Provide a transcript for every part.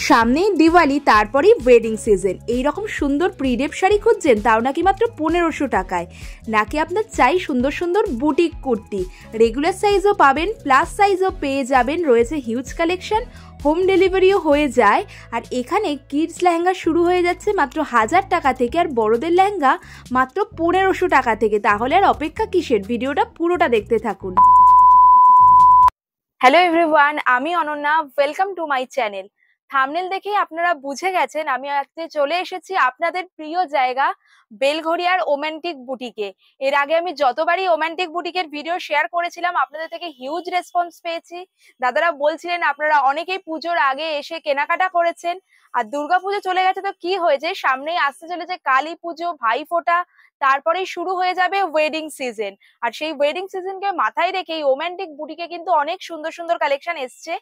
সামনেই দিওয়ালি, তারপরেই wedding season. এইরকম সুন্দর প্রিডেপ শাড়ি খুঁজছেন, তাও নাকি মাত্র 1500 টাকায়। নাকি আপনার চাই সুন্দর সুন্দর বুটিক কুর্তি, রেগুলার সাইজও পাবেন, প্লাস সাইজও পেয়ে যাবেন। রয়েছে হিউজ কালেকশন, হোম ডেলিভারিও হয়ে যায়। আর এখানে কিডস লেহেঙ্গা শুরু হয়ে যাচ্ছে মাত্র 1000 টাকা থেকে, আর বড়দের লেহেঙ্গা মাত্র 1500 টাকা থেকে। তাহলে আর অপেক্ষা কিসের? ভিডিওটা পুরোটা দেখতে থাকুন। হ্যালো এভরিওয়ান, আমি Ananya, welcome to my channel. Thumbnail দেখেই আপনারা বুঝে গেছেন আমি আজকে চলে এসেছি আপনাদের প্রিয় জায়গা বেলঘড়িয়ার ওম্যান্টিক বুটিকে। এর আগে আমি যতবারই ওম্যান্টিক বুটিকের ভিডিও শেয়ার করেছিলাম আপনাদের থেকে হিউজ রেসপন্স পেয়েছি। দাদারা বলছিলেন আপনারা অনেকেই পুজোর আগে এসে কেনাকাটা করেছেন, আর দুর্গাপুজো চলে গেছে তো কি হয়েছে, সামনেই আসতে চলেছে কালী পুজো, ভাইফোঁটা, তারপরেই শুরু হয়ে যাবে ওয়েডিং সিজন। আর সেই ওয়েডিং সিজনকে মাথায় রেখে এই ওম্যান্টিক বুটিকে কিন্তু অনেক সুন্দর সুন্দর কালেকশন এসছে।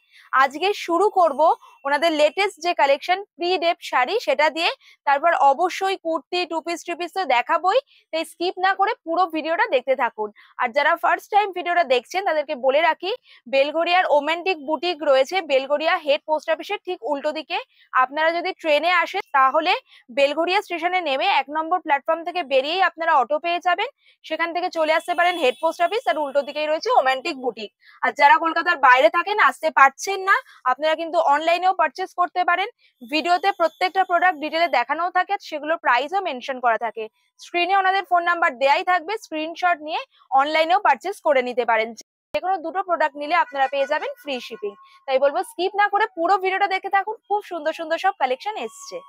আজকে শুরু করব ওনাদের লেটেস্ট যে কালেকশন প্রি ডেপ শাড়ি সেটা দিয়ে, তারপর অবশ্যই kurti, two piece, three piece তো দেখাবোই। তাই স্কিপ না করে পুরো ভিডিওটা দেখতে থাকুন। আর যারা ফার্স্ট টাইম ভিডিওটা দেখছেন তাদেরকে বলে রাখি, বেলঘড়িয়ার ওম্যান্টিক বুটিক রয়েছে বেলঘড়িয়া হেড পোস্ট অফিসের ঠিক উল্টো দিকে। আপনারা যদি ট্রেনে আসেন তাহলে বেলঘড়িয়া স্টেশনে নেমে 1 নম্বর প্ল্যাটফর্ম থেকে বেরিয়েই আপনারা অটো পেয়ে যাবেন, সেখান থেকে চলে আসতে পারেন হেড পোস্ট অফিস, আর উল্টো দিকেই রয়েছে ওম্যান্টিক বুটিক। আর যারা কলকাতার বাইরে থাকেন, আসতে পারছেন না, আপনারা কিন্তু অনলাইনেও পারচেস করতে পারেন। ভিডিওতে প্রত্যেকটা প্রোডাক্ট ডিটেলে দেখানোও থাকে, সেগুলোর প্রাইসও মেনশন করা থাকে। স্ক্রিনে ওনাদের ফোন নাম্বার দেয়াই থাকবে, স্ক্রিনশট নিয়ে অনলাইনেও পারচেস করে নিতে পারেন। যেকোনো দুটো প্রোডাক্ট নিলে আপনারা পেয়ে যাবেন ফ্রি শিপিং। তাই বলবো স্কিপ না করে পুরো ভিডিওটা দেখে থাকুন, খুব সুন্দর সুন্দর সব কালেকশন এসছে।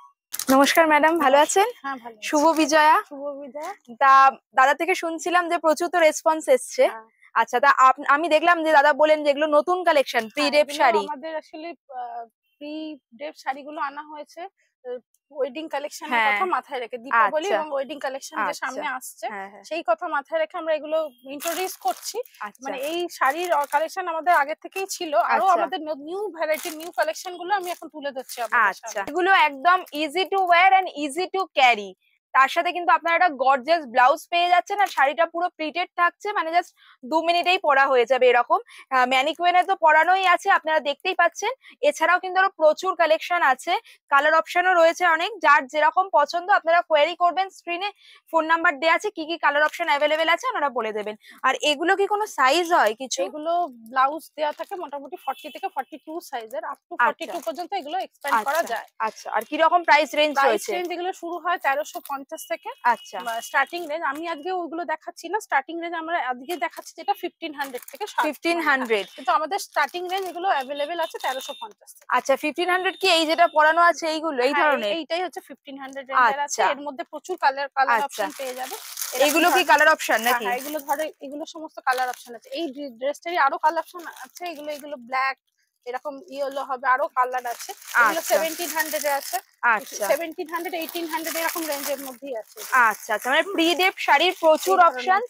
নমস্কার ম্যাডাম, ভালো আছেন? হ্যাঁ, ভালো আছি। শুভ বিজয়া। শুভ বিজয়া। তা দাদা থেকে শুনছিলাম যে প্রচুর তো রেসপন্স এসছে। হ্যাঁ। আচ্ছা, তা আমি দেখলাম যে দাদা বলেন যেগুলো নতুন কালেকশন প্রি ডেপ শাড়ি। আমাদের আসলে প্রি ডেপ শাড়িগুলো আনা হয়েছে ওয়েডিং কালেকশনের হ্যাঁ। কথা মাথায় রেখে। দীপাবলি আচ্ছা। এবং ওয়েডিং কালেকশন যে আচ্ছা। সামনে আসছে হ্যাঁ, হ্যাঁ। সেই কথা মাথায় রেখে আমরা এগুলো ইন্ট্রোডিউস করছি। আচ্ছা। মানে এই শাড়ির কালেকশন আমাদের আগে থেকেই ছিল, আরো আচ্ছা। আমাদের নিউ ভ্যারাইটি নিউ কালেকশন গুলো আমি এখন তুলে ধরছি আপনাদের আচ্ছা, সামনে। এগুলো একদম easy to wear and easy to carry. তার সাথে কিন্তু আপনারা একটা গর্জিয়াস ব্লাউজ পেয়ে যাচ্ছেন, আর শাড়িটা পুরো প্রিটেড থাকছে, মানে জাস্ট 2 মিনিটেই পরা হয়ে যাবে এরকম। ম্যানিকুইনে তো পরানোই আছে, আপনারা দেখতেই পাচ্ছেন। এছাড়াও কিন্তু আরো প্রচুর কালেকশন আছে, কালার অপশনও রয়েছে অনেক। যার যেরকম পছন্দ আপনারা কোয়েরি করবেন, স্ক্রিনে ফোন নাম্বার দেওয়া আছে, কি কি কালার অপশন অ্যাভেলেবেল আছে ওনারা বলে দেবেন। আর এগুলো কি কোনো সাইজ হয় কিছু? এগুলো ব্লাউজ দেওয়া থাকে মোটামুটি 40 থেকে 42 সাইজের, আপ টু 42 পর্যন্ত এগুলো এক্সপ্যান্ড করা যায়। আচ্ছা, আর কি রকম প্রাইস রেঞ্জ রয়েছে? এগুলো শুরু হয় 1350 থেকে। আচ্ছা, স্টার্টিং রেঞ্জ আমি আজকে ওইগুলো দেখাচ্ছি না, স্টার্টিং রেঞ্জ আমরা আজকে দেখাচ্ছি যেটা 1500 থেকে 1500। কিন্তু আমাদের স্টার্টিং রেঞ্জ এগুলো अवेलेबल আছে 1350 থেকে। আচ্ছা, 1500 কি এই যেটা পরানো আছে এইগুলো, এই ধরনের? এইটাই হচ্ছে 1500 রেঞ্জের আছে। এর মধ্যে প্রচুর কালার অপশন পেয়ে যাবে। এগুলো কি কালার অপশন নাকি? হ্যাঁ, এগুলো সমস্ত কালার অপশন আছে। এই ড্রেসটারই আরো কালার অপশন আছে। এগুলো ব্ল্যাক, এরকম ইয়েলো হবে, আরো কালার আছে। এগুলো 1700 এ আছে। আচ্ছা, 1700 1800 এরকম রেঞ্জের মধ্যেই আছে। আচ্ছা আচ্ছা, মানে প্রি ডেপ শাড়ির প্রচুর অপশন।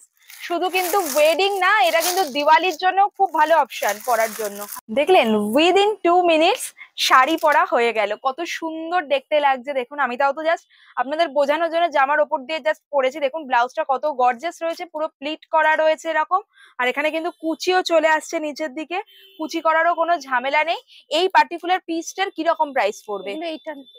শুধু কিন্তু ওয়েডিং না, এটা কিন্তু দিওয়ালির জন্য খুব ভালো অপশন পরার জন্য। দেখলেন উইদিন 2 মিনিটস শাড়ি পরা হয়ে গেল, কত সুন্দর দেখতে লাগছে দেখুন। আমি তাও তো জাস্ট আপনাদের বোঝানোর জন্য জামার ওপর দিয়ে জাস্ট পরেছি। দেখুন ব্লাউজটা কত গর্জিয়াস রয়েছে, পুরো প্লিট করা রয়েছে এরকম। আর এখানে কিন্তু কুচিও চলে আসছে নিচের দিকে, কুচি করারও কোনো ঝামেলা নেই। এই পার্টিকুলার পিসটার কি রকম প্রাইস পড়বে?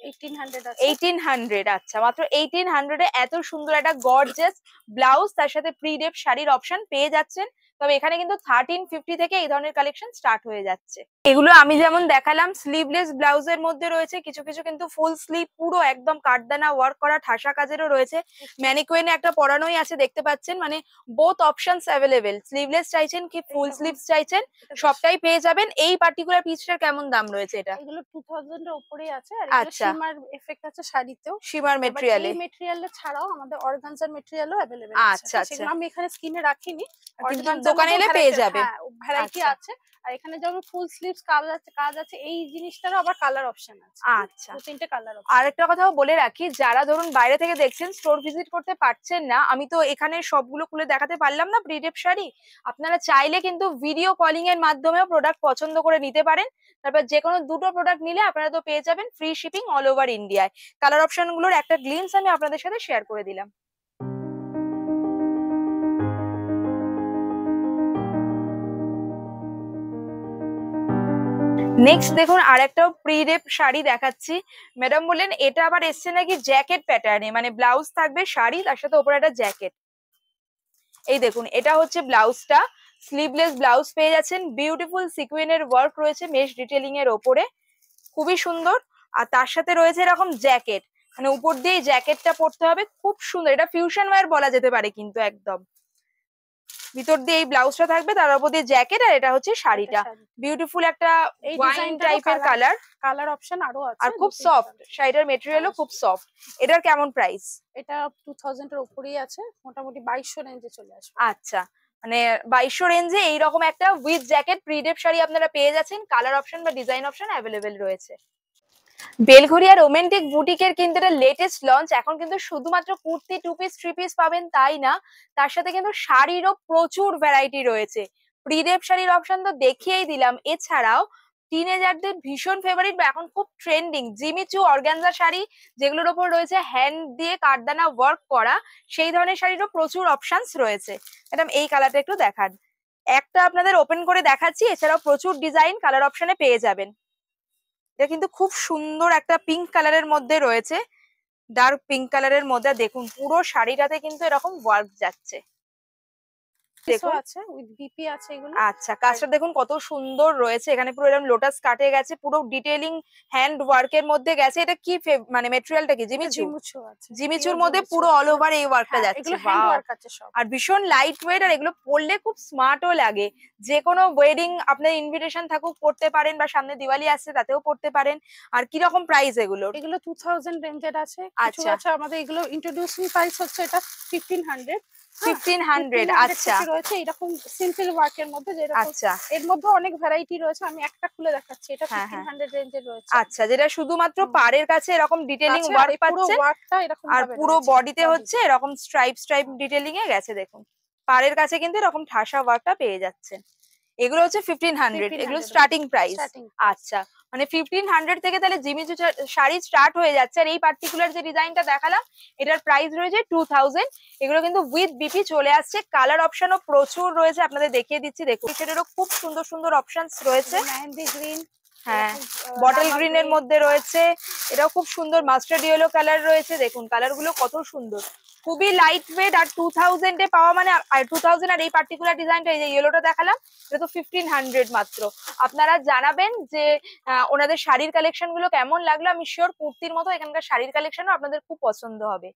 1800 আছে। 1800। আচ্ছা, মাত্র 1800 এ এত সুন্দর একটা গর্জিয়াস ব্লাউজ, তার সাথে প্রি ডেপ শাড়ির অপশন পেয়ে যাচ্ছেন। তবে এখানে কিন্তু 1350 থেকে এই ধরনের কালেকশন স্টার্ট হয়ে যাচ্ছে। এগুলো আমি যেমন দেখালাম স্লিভলেস ব্লাউজের মধ্যে রয়েছে, কিছু কিছু কিন্তু ফুল স্লিভ পুরো একদম কাঠদানা ওয়ার্ক করা ঠাসা কাজেরও রয়েছে। ম্যানিকুইনে একটা পরানোই আছে দেখতে পাচ্ছেন, মানে বোথ অপশনস অ্যাভেলেবেল। স্লিভলেস চাইছেন কি ফুল স্লিভস চাইছেন, সবটাই পেয়ে যাবেন। এই পার্টিকুলার পিসটার কেমন দাম রয়েছে এটা? এগুলো 2000 এর উপরেই আছে। আর এগুলো শিমার এফেক্ট আছে শাড়িতেও, শিমার ম্যাটেরিয়ালে। এই ম্যাটেরিয়ালে ছাড়াও আমাদের অর্গানজার ম্যাটেরিয়ালও अवेलेबल আছে। আচ্ছা আচ্ছা, সেগুলো আমি এখানে স্ক্রিনে রাখিনি, কিন্তু দোকানে এলে পেয়ে যাবে। ভ্যারাইটি আছে। আর এখানে যেমন ফুল স্লিভস কাজ আছে এই জিনিসটারও আবার কালার অপশন আছে। আচ্ছা, 2-3টে কালার অপশন। আরেকটা কথাও বলে রাখি, যারা ধরুন বাইরে থেকে দেখছেন, স্টোর ভিজিট করতে পারছেন না, আমি তো এখানে সবগুলো খুলে দেখাতে পারলাম না প্রি ডেপ শাড়ি, আপনারা চাইলে কিন্তু ভিডিও কলিং এর মাধ্যমেও প্রোডাক্ট পছন্দ করে নিতে পারেন। তারপর যে কোনো দুটো প্রোডাক্ট নিলে আপনারা তো পেয়ে যাবেন ফ্রি শিপিং অল ওভার ইন্ডিয়ায়। কালার অপশন গুলোর একটা গ্লিমস আমি আপনাদের সাথে শেয়ার করে দিলাম। নেক্সট দেখুন আরেকটা প্রিরেপ শাড়ি দেখাচ্ছি। ম্যাডাম বললেন এটা আবার এসছে নাকি জ্যাকেট প্যাটার্নে, মানে ব্লাউজ থাকবে শাড়ি, তার সাথে উপরে একটা জ্যাকেট। এই দেখুন এটা হচ্ছে ব্লাউজটা, স্লিভলেস ব্লাউজ পেয়ে যাচ্ছেন, বিউটিফুল সিকুয়েনের ওয়ার্ক রয়েছে মেশ ডিটেলিং এর ওপরে, খুবই সুন্দর। আর তার সাথে রয়েছে এরকম জ্যাকেট, মানে উপর দিয়ে জ্যাকেটটা পরতে হবে, খুব সুন্দর। এটা ফিউশন ওয়্যার বলা যেতে পারে কিন্তু একদম। ভিতর দিয়ে এই ব্লাউজটা থাকবে, তার উপর দিয়ে জ্যাকেট, আর এটা হচ্ছে শাড়িটা। বিউটিফুল একটা ওয়াইন টাইপের কালার, কালার অপশন আরো আছে, আর খুব সফট শাড়িটার মেটেরিয়ালও খুব সফট। এটার কেমন প্রাইস? এটা 2000 এর উপরেই আছে, মোটামুটি 2200 রেঞ্জে চলে আসবে। আচ্ছা, মানে 2200 রেঞ্জে এইরকম একটা উইথ জ্যাকেট প্রিডেপ শাড়ি আপনারা পেয়ে যাচ্ছেন। কালার অপশন বা ডিজাইন অপশন অ্যাভেলেবেল রয়েছে। বেলঘরিয়া রোমান্টিক বুটিকের কিন্তু এটা লেটেস্ট লঞ্চ। এখন কিন্তু শুধুমাত্র kurti, two piece, three piece পাবেন তাই না, তার সাথে কিন্তু শাড়িরও প্রচুর ভ্যারাইটি রয়েছে। প্রিডেপ শাড়ির অপশন তো দেখিয়েই দিলাম, এছাড়াও টিনেজারদের ভীষণ ফেভারিট বা এখন খুব ট্রেন্ডিং জিমিচু অর্গানজা শাড়ি, যেগুলোর ওপর রয়েছে হ্যান্ড দিয়ে কাঠদানা ওয়ার্ক করা, সেই ধরনের শাড়িরও প্রচুর অপশনস রয়েছে। ম্যাডাম এই কালারটা একটু দেখান। একটা আপনাদের ওপেন করে দেখাচ্ছি, এছাড়াও প্রচুর ডিজাইন কালার অপশনে পেয়ে যাবেন। এটা কিন্তু খুব সুন্দর একটা পিঙ্ক কালারের মধ্যে রয়েছে, ডার্ক পিঙ্ক কালারের মধ্যে। দেখুন পুরো শাড়িটাতে কিন্তু এরকম ওয়ার্ক যাচ্ছে, দেখুন আছে উইথ বিপি আছে এগুলো। আচ্ছা, কাজটা দেখুন কত সুন্দর রয়েছে, এখানে পুরো এরকম লোটাস কাটে গেছে, পুরো ডিটেইলিং হ্যান্ড ওয়ার্কের মধ্যে গেছে। এটা কি মানে ম্যাটেরিয়ালটা কি? জিমিচু। জিমিচুর মধ্যে পুরো অল ওভার এই ওয়ার্কটা যাচ্ছে, আর ভীষণ লাইট ওয়েট, আর এগুলো পরলে খুব স্মার্টও লাগে। যে কোনো ওয়েডিং আপনার ইনভিটেশন থাকুক পড়তে পারেন, বা সামনে দিওয়ালি আসছে তাতেও পড়তে পারেন। আর কি রকম প্রাইস এগুলো? এগুলো 2000 রেঞ্জের আছে। আচ্ছা আচ্ছা, আমাদের এগুলো ইন্ট্রোডিউসিং প্রাইস হচ্ছে এটা 1500। 1500 আচ্ছা রয়েছে এরকম সিম্পল ওয়ার্কের মধ্যে, যেটা আচ্ছা এর মধ্যে অনেক ভ্যারাইটি রয়েছে। আমি একটা খুলে দেখাচ্ছি, এটা 1500 রেঞ্জের রয়েছে। আচ্ছা, যেটা শুধুমাত্র পাড়ের কাছে এরকম ডিটেইলিং ওয়ার্ক পাচ্ছেন, আর পুরো বডিতে হচ্ছে এরকম স্ট্রাইপ স্ট্রাইপ ডিটেইলিং এ গেছে। দেখুন পাড়ের কাছে কিন্তু এরকম ঠাসা ওয়ার্কটা পেয়ে যাচ্ছেন। এগুলো হচ্ছে 1500, এগুলো স্টার্টিং প্রাইস। আচ্ছা, মানে 1500 থেকে তাহলে জিমিচু শাড়ি স্টার্ট হয়ে যাচ্ছে। আর এই পার্টিকুলার যে ডিজাইনটা দেখালাম এটার প্রাইস রয়েছে 2000। এগুলো কিন্তু উইথ বিপি চলে আসছে। কালার অপশনও প্রচুর রয়েছে, আপনাদের দেখিয়ে দিচ্ছি। দেখুন সেটারও খুব সুন্দর সুন্দর অপশনস রয়েছে। মেহেন্দি গ্রিন, হ্যাঁ বটল গ্রিন এর মধ্যে রয়েছে, এটাও খুব সুন্দর। মাস্টার্ড ইয়েলো কালার রয়েছে, দেখুন কালার গুলো কত সুন্দর, খুবই লাইট ওয়েট। আর 2000 এ পাওয়া মানে 2000। আর এই পার্টিকুলার ডিজাইনটা, এই যে ইয়েলোটা দেখালাম, এটা তো 1500 মাত্র। আপনারা জানাবেন যে ওনাদের শাড়ির কালেকশন গুলো কেমন লাগলো। আমি শিওর কুর্তির মতো এখানকার শাড়ির কালেকশনও আপনাদের খুব পছন্দ হবে।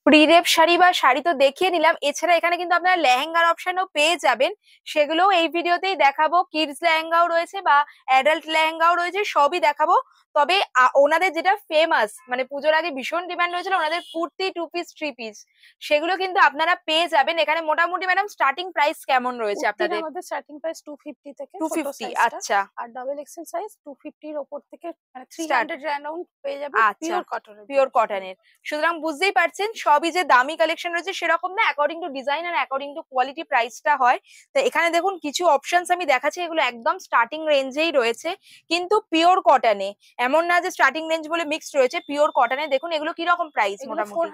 প্রিরেপ শাড়ি বা শাড়ি তো দেখিয়ে নিলাম, এছাড়া এখানে কিন্তু আপনারা লেহেঙ্গার অপশনও পেয়ে যাবেন, সেগুলোও এই ভিডিওতেই দেখাবো। কিডস লেহেঙ্গাও রয়েছে বা অ্যাডাল্ট লেহেঙ্গাও রয়েছে, সবই দেখাবো। তবে ওনাদের যেটা ফেমাস, মানে পুজোর আগে ভীষণ ডিমান্ড হয়েছিল ওনাদের kurti, two piece, three piece, সেগুলো কিন্তু আপনারা পেয়ে যাবেন এখানে। মোটামুটি ম্যাডাম স্টার্টিং প্রাইস কেমন রয়েছে আপনাদের? আমাদের স্টার্টিং প্রাইস 250 থেকে 250। আচ্ছা, আর ডাবল এক্সেল সাইজ 250 এর উপর থেকে মানে 300 রাউন্ড পেয়ে যাবে পিওর কটনের। পিওর কটনের, সুতরাং বুঝতেই পারছেন সবই যে দামি কালেকশন রয়েছে সেরকম না, অ্যাকর্ডিং টু ডিজাইন আর অ্যাকর্ডিং টু কোয়ালিটি প্রাইসটা হয়। তো এখানে দেখুন কিছু অপশনস আমি দেখাচ্ছি, এগুলো একদম স্টার্টিং রেঞ্জেই রয়েছে, কিন্তু পিওর কটনে। এমন না যে স্টার্টিং রেঞ্জ বলে মিক্সড রয়েছে, পিওর কটনে। দেখুন এগুলো কি রকম প্রাইস? মোটামুটি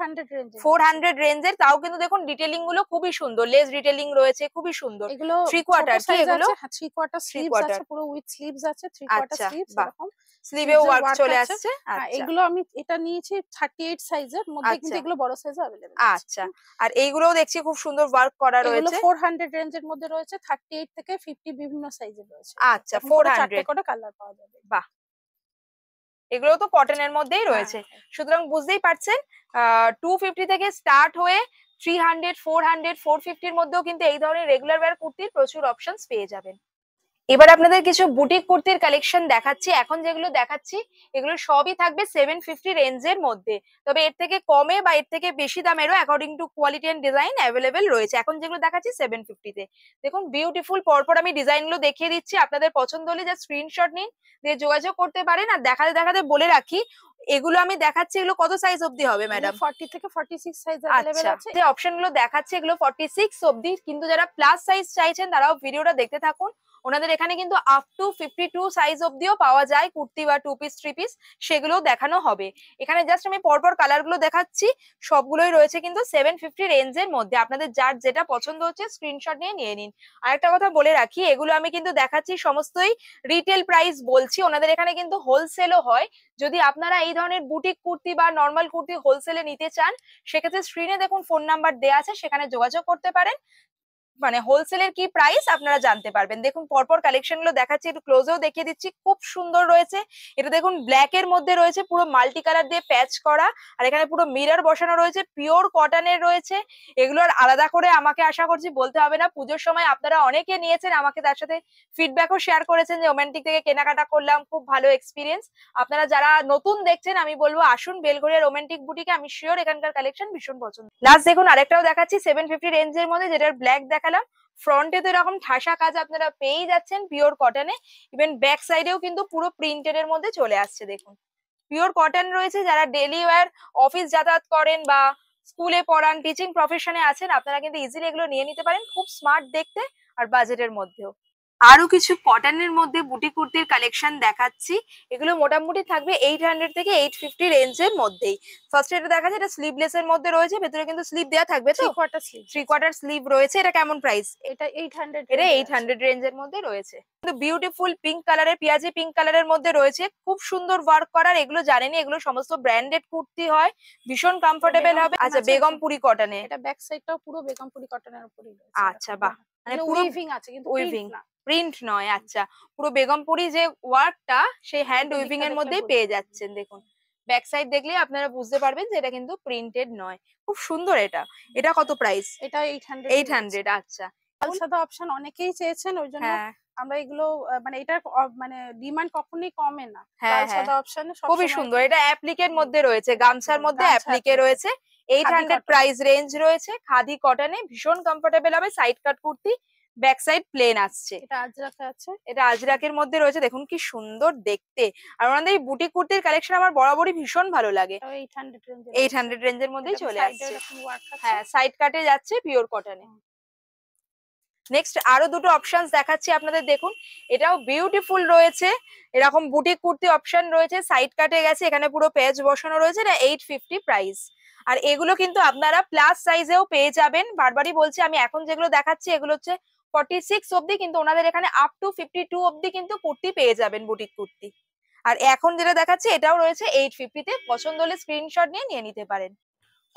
400 রেঞ্জের, তাও কিন্তু দেখুন ডিটেইলিং গুলো খুবই সুন্দর, লেস ডিটেইলিং রয়েছে, খুবই সুন্দর। এগুলো 3 কোয়ার্টার কি এগুলো? 3 কোয়ার্টার স্লিভস আছে, পুরো উইথ স্লিভস আছে, 3 কোয়ার্টার স্লিভস এরকম স্লিভে ওয়ার্ক চলে আসছে। আচ্ছা, এগুলো আমি এটা নিয়েছি 38 সাইজের মধ্যে, কিন্তু এগুলো বড় সাইজে अवेलेबल আছে। আচ্ছা, আর এইগুলোও দেখছি খুব সুন্দর ওয়ার্ক করা রয়েছে। এগুলো 400 রেঞ্জের মধ্যে রয়েছে, 38 থেকে 50 বিভিন্ন সাইজের রয়েছে। আচ্ছা, 400 করে কালার পাওয়া যাবে। বাহ, এগুলো তো কটনের মধ্যেই রয়েছে। সুতরাং বুঝতেই পারছেন 250 থেকে স্টার্ট হয়ে 300, 400, 450 এর মধ্যেও কিন্তু এই ধরনের রেগুলার ওয়্যার কুর্তির প্রচুর অপশনস পেয়ে যাবেন। এবার আপনাদের কিছু বুটিক কুর্তির কালেকশন দেখাচ্ছি। এখন যেগুলো দেখাচ্ছি এগুলো সবই থাকবে 750 রেঞ্জের মধ্যে, তবে এর থেকে কমে বা এর থেকে বেশি দামেরও according to quality and design available রয়েছে। এখন যেগুলো দেখাচ্ছি 750 তে। দেখুন বিউটিফুল, পরপর আমি ডিজাইনগুলো দেখিয়ে দিচ্ছি, আপনাদের পছন্দ হলে যা স্ক্রিনশট নিন, দিয়ে যোগাযোগ করতে পারেন। আর দেখাতে দেখাতে বলে রাখি, এগুলো আমি দেখাচ্ছি এগুলো কত সাইজ অবধি হবে ম্যাডাম? 40 থেকে 46 সাইজ अवेलेबल আছে। যে অপশনগুলো দেখাচ্ছি এগুলো 46 অবধি, কিন্তু যারা প্লাস সাইজ চাইছেন তারাও ভিডিওটা দেখতে থাকুন। ওনাদের এখানে কিন্তু আপ টু 52 সাইজ অব্দিও পাওয়া যায় কুর্তি বা 2 পিস 3 পিস, সেগুলোও দেখানো হবে। এখানে জাস্ট আমি পরপর কালার গুলো দেখাচ্ছি, সবগুলোই রয়েছে কিন্তু 750 রেঞ্জের মধ্যে। আপনাদের যার যেটা পছন্দ হচ্ছে স্ক্রিনশট নিয়ে নিন। আরেকটা কথা বলে রাখি, এগুলো আমি কিন্তু দেখাচ্ছি সমস্তই রিটেল প্রাইস বলছি, ওনাদের এখানে কিন্তু হোলসেলও হয়। যদি আপনারা এই ধরনের বুটিক কুর্তি বা নর্মাল কুর্তি হোলসেলে নিতে চান, সেক্ষেত্রে স্ক্রিনে দেখুন ফোন নাম্বার দেওয়া আছে, সেখানে যোগাযোগ করতে পারেন, মানে হোলসেলের কি প্রাইস আপনারা জানতে পারবেন। দেখুন পরপর কালেকশন গুলো দেখাচ্ছি, একটু ক্লোজেও দেখিয়ে দিচ্ছি, খুব সুন্দর রয়েছে। এটা দেখুন ব্ল্যাক এর মধ্যে রয়েছে, পুরো মাল্টি কালার দিয়ে প্যাচ করা, আর এখানে পুরো মিরর বসানো রয়েছে, পিওর কটনের রয়েছে। এগুলোর আলাদা করে আমাকে আশা করছি বলতে হবে না, পুজোর সময় আপনারা অনেকে নিয়েছেন, আমাকে তার সাথে ফিডব্যাকও শেয়ার করেছেন যে ওমেন্টিক থেকে কেনাকাটা করলাম, খুব ভালো এক্সপিরিয়েন্স। আপনারা যারা নতুন দেখছেন আমি বলবো আসুন বেলঘড়িয়ার রোমান্টিক বুটিকে, আমি শিওর এখানকার কালেকশন ভীষণ পছন্দ। লাস্ট দেখুন আরেকটাও দেখাচ্ছি 750 রেঞ্জের মধ্যে, যেটার ব্ল্যাক দেখালাম, ফ্রন্টে তো এরকম ঠাসা কাজ আপনারা পেয়েই যাচ্ছেন পিওর কটনে, ইভেন ব্যাক সাইডেও কিন্তু পুরো প্রিন্টেড এর মধ্যে চলে আসছে। দেখুন পিওর কটন রয়েছে, যারা ডেলি ওয়্যার অফিস যাতায়াত করেন বা স্কুলে পড়ান, টিচিং প্রফেশনে আছেন, আপনারা কিন্তু ইজিলি এগুলো নিয়ে নিতে পারেন, খুব স্মার্ট দেখতে আর বাজেটের মধ্যেও। আরো কিছু কটনের মধ্যে বুটি কুর্তির কালেকশন দেখাচ্ছি, এগুলো মোটামুটি থাকবে 800 থেকে 850 রেঞ্জের মধ্যেই। ফার্স্ট এটা দেখা যায়, এটা স্লিভলেস এর মধ্যে রয়েছে, ভেতরে কিন্তু স্লিভ দেওয়া থাকবে তো, 3/4 স্লিভ রয়েছে। এটা কেমন প্রাইস? এটা 800, এটা 800 রেঞ্জের মধ্যে রয়েছে। কিন্তু বিউটিফুল পিঙ্ক কালারের, পেঁয়াজি পিঙ্ক কালারের মধ্যে রয়েছে, খুব সুন্দর ওয়ার্ক করার। এগুলো জানেনই, এগুলো সমস্ত ব্র্যান্ডেড কুর্তি হয়, ভীষণ কমফোর্টেবল হবে। আচ্ছা বেগমপুরি কটনে, এটা ব্যাক সাইডটাও পুরো বেগমপুরি কটনের উপরই রয়েছে। আচ্ছা বাহ, মানে পুরো উইভিং আছে কিন্তু উইভিং, প্রিন্ট না, প্রিন্ট নয়। আচ্ছা পুরো বেগমপুরি যে ওয়ার্কটা সেই হ্যান্ড উইভিং এর মধ্যেই পেয়ে যাচ্ছেন। দেখুন ব্যাক সাইড দেখলে আপনারা বুঝতে পারবেন যে এটা কিন্তু প্রিন্টেড নয়, খুব সুন্দর। এটা এটা কত প্রাইস? এটা 800। 800। আচ্ছা লাল সাদা অপশন অনেকেই চেয়েছেন, ওই জন্য আমরা এগুলো মানে এটার মানে ডিমান্ড কখনোই কমে না। লাল সাদা অপশনে খুবই সুন্দর। এটা অ্যাপ্লিকের মধ্যে রয়েছে, গামছার মধ্যে অ্যাপ্লিকে রয়েছে, 800 প্রাইস রেঞ্জ রয়েছে। খাদি কটনে ভীষণ কমফোর্টেবল হবে, সাইড কাট কুর্তি, ব্যাক সাইড প্লেন আসছে। এটা আজরাকে আছে, এটা আজরাকের মধ্যে রয়েছে, দেখুন কি সুন্দর দেখতে। আর ওনাদের এই বুটিক কুর্তির কালেকশন আমার বরাবরই ভীষণ ভালো লাগে। 800 রেঞ্জের মধ্যেই চলে আসছে। হ্যাঁ সাইড কাটে যাচ্ছে পিওর কটনে। নেক্সট আরো দুটো অপশনস দেখাচ্ছি আপনাদের, দেখুন এটাও বিউটিফুল রয়েছে, এরকম বুটিক কুর্তি অপশন রয়েছে, সাইড কাটে গেছে, এখানে পুরো পেজ বসানো রয়েছে। এটা 850 প্রাইস। আর এগুলো কিন্তু আপনারা প্লাস সাইজেও পেয়ে যাবেন, বারবারই বলছি, আমি এখন যেগুলো দেখাচ্ছি এগুলো হচ্ছে 46 অব্দি, কিন্তু ওনাদের এখানে আপ টু 52 অব্দি কিন্তু কুর্তি পেয়ে যাবেন, বুটিক কুর্তি। আর এখন যেটা দেখাচ্ছি এটাও রয়েছে 850 তে, পছন্দ হলে স্ক্রিনশট নিয়ে নিতে পারেন।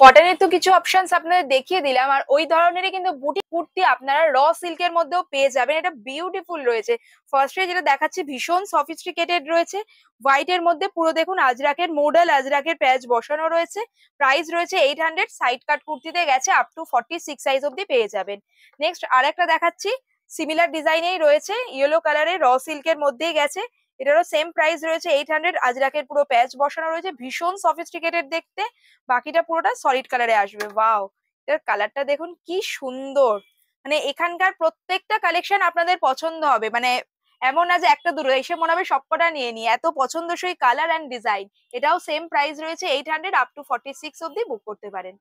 কটনের তো কিছু অপশনস আপনাদের দেখিয়ে দিলাম, আর ওই ধরনেরই কিন্তু বুটিক কুর্তি আপনারা র সিল্কের মধ্যেও পেয়ে যাবেন। এটা বিউটিফুল রয়েছে। ফার্স্টে যেটা দেখাচ্ছি ভীষণ সফিস্টিকেটেড রয়েছে, হোয়াইট এর মধ্যে পুরো দেখুন আজরাকের মডেল, আজরাকের প্যাচ বসানো রয়েছে, প্রাইস রয়েছে 800। সাইড কাট কুর্তিতে গেছে আপ টু 46 সাইজ অব্দি পেয়ে যাবেন। নেক্সট আরেকটা দেখাচ্ছি, সিমিলার ডিজাইনেই রয়েছে, ইয়েলো কালারের র সিল্কের মধ্যেই গেছে, এটারও সেম প্রাইস রয়েছে 800। আজরাকের পুরো প্যাচ বসানো রয়েছে, ভীষণ সফিস্টিকেটেড দেখতে, বাকিটা পুরোটা সলিড কালারে আসবে। ওয়াও, এর কালারটা দেখুন কি সুন্দর, মানে এখানকার প্রত্যেকটা কালেকশন আপনাদের পছন্দ হবে, মানে এমন না যে একটা দুটো এসে মনে হবে সবকটা নিয়ে নিয়ে, এত পছন্দসই কালার এন্ড ডিজাইন। এটাও সেম প্রাইস রয়েছে 800, আপ টু 46 অব্দি বুক করতে পারেন।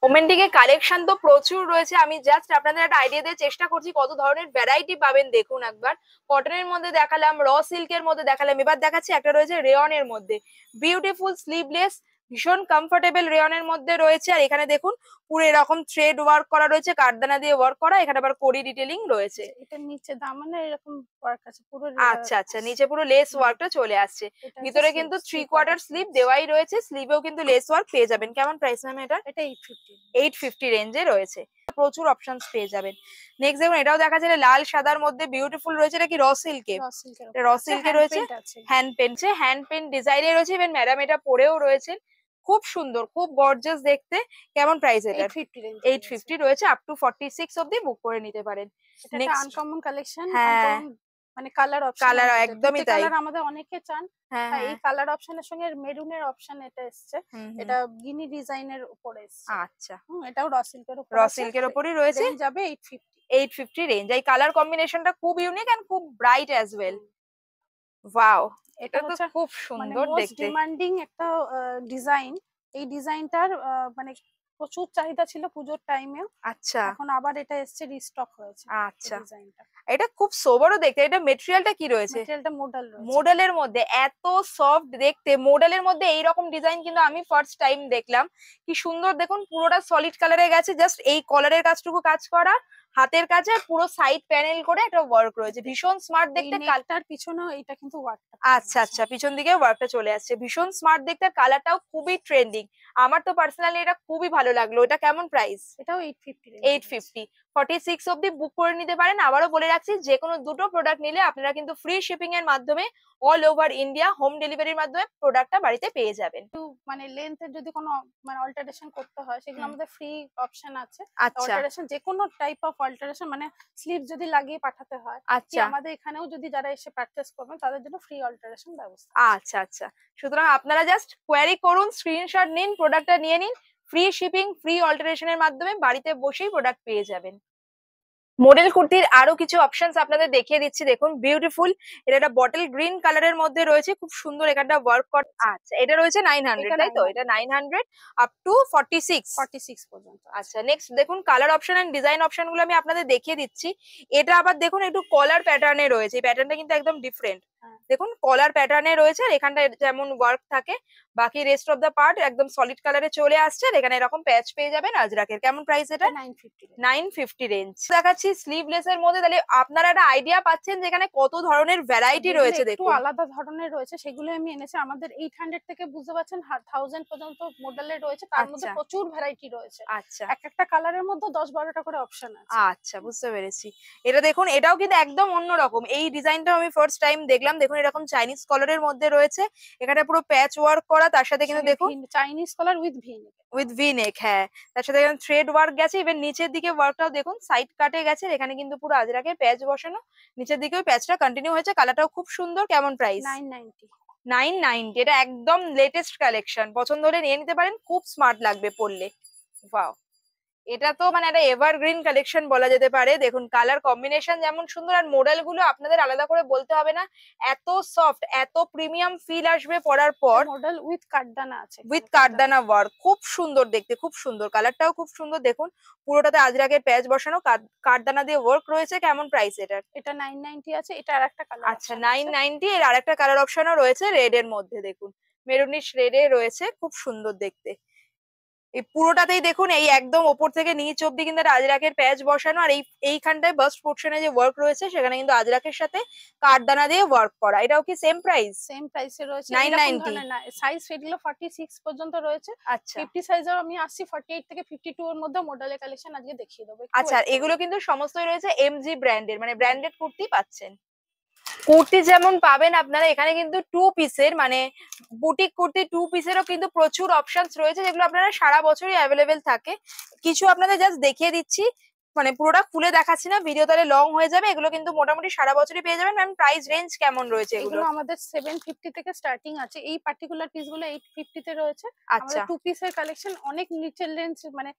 ওমেন্টিকে কালেকশন তো প্রচুর রয়েছে, আমি জাস্ট আপনাদের একটা আইডিয়া দিয়ে চেষ্টা করছি কত ধরনের ভ্যারাইটি পাবেন। দেখুন একবার কটনের মধ্যে দেখালাম, র সিল্কের মধ্যে দেখালাম, এবার দেখাচ্ছি একটা রয়েছে রেয়নের মধ্যে, বিউটিফুল স্লিভলেস, ভীষণ কমফোর্টেবল রেয়নের মধ্যে রয়েছে। আর এখানে দেখুন পুরো এরকম থ্রেড ওয়ার্ক করা রয়েছে, কাঠদানা দিয়ে ওয়ার্ক করা, এখানে আবার কোরি ডিটেইলিং রয়েছে। এটা নিচে দামানে এরকম ওয়ার্ক আছে পুরো। আচ্ছা আচ্ছা, নিচে পুরো লেস ওয়ার্কটা চলে আসছে, ভিতরে কিন্তু 3/4 স্লিভ দেওয়াই রয়েছে, স্লিভেও কিন্তু লেস ওয়ার্ক পেয়ে যাবেন। কেমন প্রাইস ম্যাম এটা? এটা 850। 850 রেঞ্জে রয়েছে, প্রচুর অপশনস পেয়ে যাবেন। নেক্সট দেখুন এটাও দেখা যায় লাল সাদার মধ্যে বিউটিফুল রয়েছে, এটা কি র সিল্কে? র সিল্কে রয়েছে, হ্যান্ড পেন্ট ডিজাইনে রয়েছে, ইভেন ম্যাডাম এটা পরেও রয়েছে, খুব সুন্দর, খুব গর্জিয়াস দেখতে। কেমন প্রাইস এটা? 850 রয়েছে, আপ টু 46 অবধি বুক করে নিতে পারেন। এটা আনকমন কালেকশন, হ্যাঁ মানে কালার অপশন, কালার একদমই তাই, কালার আমাদের অনেকে চান। এই কালার অপশনের সঙ্গে মেরুনের অপশন এটা এসেছে, এটা গিনি ডিজাইনের উপরে এসেছে। আচ্ছা এটাও র সিল্কের উপরই রয়েছে, যাবে 850 রেঞ্জ। এই কালার কম্বিনেশনটা খুব ইউনিক এন্ড খুব ব্রাইট অ্যাজ ওয়েল। ওয়াও, এটা তো খুব সুন্দর দেখতে, ডিমান্ডিং একটা ডিজাইন। এই ডিজাইনটার মানে প্রচুর চাহিদা ছিল পুজোর টাইমেও। আচ্ছা এখন আবার এটা এসছে, রিস্টক হয়েছে। আচ্ছা, ডিজাইনটা এটা খুব সোবারও দেখতে। এটা মেটেরিয়ালটা কি রয়েছে? মেটেরিয়ালটা মোডাল রয়েছে। মোডালের মধ্যে এত সফট দেখতে, মোডালের মধ্যে এইরকম ডিজাইন কিন্তু আমি ফার্স্ট টাইম দেখলাম। কি সুন্দর দেখুন, পুরোটা সলিড কালারে গেছে, জাস্ট এই কলারের কাজটুকু কাজ করা, হাতের কাছে পুরো সাইড প্যানেল করে একটা ওয়ার্ক রয়েছে, ভীষণ স্মার্ট দেখতে। কালারটার পিছনেও এটা কিন্তু ওয়ার্কটা, আচ্ছা আচ্ছা, পিছন দিকে ওয়ার্কটা চলে আসছে, ভীষণ স্মার্ট দেখতে। কালারটাও খুবই ট্রেন্ডিং, আমার তো পার্সোনালি এটা খুবই ভালো লাগলো। এটা কেমন প্রাইস? এটাও 850। 850। 46 অব্দি বুক করে নিতে পারেন। আবারও বলে রাখছি, যে কোনো দুটো প্রোডাক্ট নিলে আপনারা কিন্তু ফ্রি শিপিং এর মাধ্যমে অল ওভার ইন্ডিয়া হোম ডেলিভারির মাধ্যমে প্রোডাক্টটা বাড়িতে পেয়ে যাবেন। মানে লেন্থের যদি কোনো মানে অল্টারেশন করতে হয় সেগুলো আমাদের ফ্রি অপশন আছে। আচ্ছা, অল্টারেশন যে কোনো টাইপ অফ অল্টারেশন, মানে স্লিভ যদি লাগিয়ে পাঠাতে হয়, আচ্ছা, আমাদের এখানেও যদি যারা এসে পারচেজ করবেন তাদের জন্য ফ্রি অল্টারেশন ব্যবস্থা। আচ্ছা আচ্ছা, সুতরাং আপনারা জাস্ট কোয়ারি করুন, স্ক্রিনশট নিন, প্রোডাক্টটা নিয়ে নিন, ফ্রি শিপিং ফ্রি অল্টারেশনের মাধ্যমে বাড়িতে বসেই প্রোডাক্ট পেয়ে যাবেন। মডেল কুর্তির আরো কিছু অপশনস আপনাদের দেখিয়ে দিচ্ছি, দেখুন বিউটিফুল। এটা একটা বটল গ্রিন কালারের মধ্যে রয়েছে, খুব সুন্দর এখানটা ওয়ার্ক করা। আচ্ছা, এটা রয়েছে 900, তাই তো? এটা 900 আপ টু 46 পর্যন্ত। আচ্ছা, নেক্সট দেখুন colour option and design option গুলো আমি আপনাদের দেখিয়ে দিচ্ছি। এটা আবার দেখুন একটু কলার প্যাটার্নে রয়েছে, এই প্যাটার্নটা কিন্তু একদম ডিফারেন্ট। দেখুন কলার প্যাটার্নে রয়েছে, আর এখানটা যেমন ওয়ার্ক থাকে, বাকি রেস্ট অফ দা পার্ট একদম সলিড কালারে চলে আসছে। আর এখানে এরকম প্যাচ পেয়ে যাবেন আজরাকের। কেমন প্রাইস এটা? 950 রেঞ্জ। দেখাচ্ছি স্লিভলেস এর মধ্যে, তাহলে আপনারা একটা আইডিয়া পাচ্ছেন যে এখানে কত ধরনের ভ্যারাইটি রয়েছে। দেখুন একটু আলাদা ধরনের রয়েছে, সেগুলো আমি এনেছি। আমাদের 800 থেকে বুঝতে পারছেন 1000 পর্যন্ত মডেলের রয়েছে, তার মধ্যে প্রচুর ভ্যারাইটি রয়েছে। আচ্ছা, এক একটা কালারের মধ্যে 10-12টা করে অপশন আছে। আচ্ছা, বুঝতে পেরেছি। এটা দেখুন, এটাও কিন্তু একদম অন্যরকম। এই ডিজাইনটাও আমি ফার্স্ট টাইম দেখলাম। দেখুন এরকম চাইনিজ কলারের মধ্যে রয়েছে, এখানে পুরো প্যাচ ওয়ার্ক করা, তার সাথে কিন্তু দেখুন Chinese collar with V neck. হ্যাঁ, তার সাথে এখানে থ্রেড ওয়ার্ক গেছে, ইভেন নিচের দিকে ওয়ার্কটাও দেখুন সাইড কাটে গেছে। এখানে কিন্তু পুরো আজরাকে প্যাচ বসানো, নিচের দিকেও প্যাচটা কন্টিনিউ হয়েছে। কালারটাও খুব সুন্দর। কেমন প্রাইস? 990। 990। এটা একদম লেটেস্ট কালেকশন, পছন্দ হলে নিয়ে নিতে পারেন, খুব স্মার্ট লাগবে পরলে। ওয়াও, এটা তো মানে একটা এভারগ্রিন কালেকশন বলা যেতে পারে। দেখুন কালার কম্বিনেশন যেমন সুন্দর, আর মডেল গুলো আপনাদের আলাদা করে বলতে হবে না, এত সফট, এত প্রিমিয়াম ফিল আসবে পরার পর। মডেল উইথ কাঠদানা আছে, উইথ কাঠদানা ওয়ার্ক, খুব সুন্দর দেখতে, খুব সুন্দর। কালারটাও খুব সুন্দর। দেখুন পুরোটাতে আজরাকের প্যাচ বসানো, কাঠদানা দিয়ে ওয়ার্ক রয়েছে। কেমন প্রাইস এটার? এটা 990 আছে। এটা আরেকটা কালার। আচ্ছা, 990। এর আরেকটা কালার অপশনও রয়েছে রেড এর মধ্যে, দেখুন মেরুনিশ রেডে রয়েছে, খুব সুন্দর দেখতে। এই পুরোটাতেই দেখুন এই একদম ওপর থেকে নিচ অব্দি কিন্তু আজরাকের প্যাচ বসানো, আর এইখানটায় বাস্ট পোর্শনে যে ওয়ার্ক রয়েছে সেখানে কিন্তু আজরাকের সাথে কাঠদানা দিয়ে ওয়ার্ক করা। এটাও কি সেম প্রাইস? সেম প্রাইসে রয়েছে। 990। সাইজ এগুলো 46 পর্যন্ত রয়েছে। আচ্ছা, 50 সাইজের আমি আসছি 48 থেকে 52 এর মধ্যে মডেলের কালেকশন আজকে দেখিয়ে দেবো। আচ্ছা, এগুলো কিন্তু সমস্তই রয়েছে এমজি ব্র্যান্ডের, মানে ব্র্যান্ডেড কুর্তি পাচ্ছেন। কুর্তি যেমন পাবেন আপনারা, এখানে কিন্তু 2 পিসের মানে বুটিক কুর্তি 2 পিসেরও কিন্তু প্রচুর অপশনস রয়েছে, যেগুলো আপনারা সারা বছরই অ্যাভেলেবেল থাকে। কিছু আপনাদের জাস্ট দেখিয়ে দিচ্ছি, মানে পুরোটা খুলে দেখাচ্ছি না, ভিডিও তাহলে লং হয়ে যাবে। এগুলো কিন্তু মোটামুটি সারা বছরই পেয়ে যাবেন। ম্যাম প্রাইস রেঞ্জ কেমন রয়েছে এগুলো? আমাদের 750 থেকে স্টার্টিং আছে। এই পার্টিকুলার পিসগুলো 850 তে রয়েছে। আমাদের 2 পিসের কালেকশন অনেক নিচের রেঞ্জ, মানে